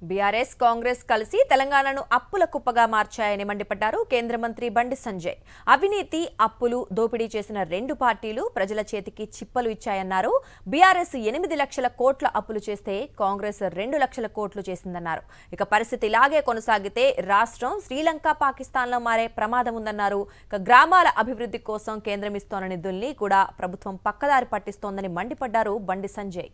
BRS Congress కలిసి తెలంగాణను అప్పుల కుప్పగా మార్చాయని మండిపడ్డారు కేంద్ర మంత్రి బండి సంజయ్. అవినీతి, అప్పులు, దోపిడీ చేసిన రెండు పార్టీలు ప్రజల చేతికి చిప్పలు ఇచ్చాయన్నారు. బీఆర్ఎస్ 8 లక్షల కోట్ల అప్పులు చేస్తే కాంగ్రెస్ 2 లక్షల కోట్లు చేసిందన్నారు. ఇక పరిస్థితి ఇలాగే కొనసాగితే రాష్ట్రం శ్రీలంక, పాకిస్తాన్లో మారే ప్రమాదం ఉందన్నారు. ఇక గ్రామాల అభివృద్ధి కోసం కేంద్రం ఇస్తోన్న నిధుల్ని కూడా ప్రభుత్వం పక్కదారి పట్టిస్తోందని మండిపడ్డారు బండి సంజయ్.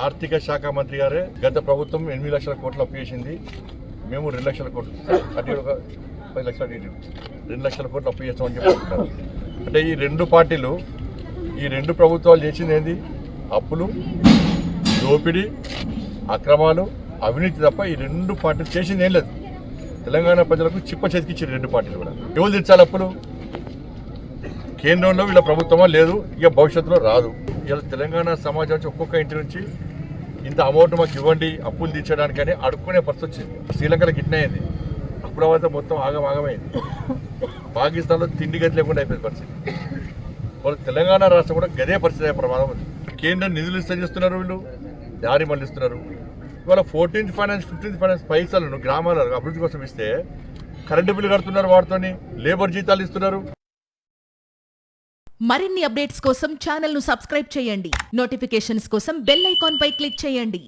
ఆర్థిక శాఖ మంత్రి గారే గత ప్రభుత్వం 8 లక్షల కోట్లు అప్పు చేసింది. మేము 2 లక్షల కోట్లు, అంటే 10 లక్షల 2 లక్షల కోట్లు అప్పు చేస్తామని చెప్పుకుంటున్నారు. అంటే ఈ రెండు పార్టీలు, ఈ రెండు ప్రభుత్వాలు చేసింది ఏంది? అప్పులు, దోపిడీ, అక్రమాలు, అవినీతి తప్ప ఈ రెండు పార్టీలు చేసింది ఏం లేదు. తెలంగాణ ప్రజలకు చిప్ప చేతికిచ్చారు రెండు పార్టీలు కూడా. ఎవరు తెచ్చాలి అప్పులు? కేంద్రంలో వీళ్ళ ప్రభుత్వమా లేదు, ఇక భవిష్యత్తులో రాదు. ఇలా తెలంగాణ సమాజం ఒక్కొక్క ఇంటి నుంచి ఇంత అమౌంట్ మాకు ఇవ్వండి అప్పులు తీర్చడానికి అని అడుక్కునే పరిస్థితి వచ్చింది. శ్రీలంకలో గిట్నే అయింది. అప్పుడు మొత్తం ఆగమైంది. పాకిస్తాన్లో తిండి గతి లేకుండా అయిపోయింది పరిస్థితి. వాళ్ళు తెలంగాణ రాష్ట్రం కూడా గదే పరిస్థితి అయ్యే ప్రమాదం ఉంది. కేంద్రం నిధులు ఇస్తే చేస్తున్నారు, వీళ్ళు దారి మళ్ళిస్తున్నారు. ఇవాళ 14th ఫైనాన్స్ 15th ఫైనాన్స్ పైసలను గ్రామాల అభివృద్ధి కోసం ఇస్తే కరెంటు బిల్లు కడుతున్నారు, వాటితోని లేబర్ జీతాలు ఇస్తున్నారు. మరిన్ని అప్డేట్స్ కోసం ఛానల్ ను సబ్స్క్రైబ్ చేయండి. నోటిఫికేషన్స్ కోసం బెల్ ఐకాన్ పై క్లిక్ చేయండి.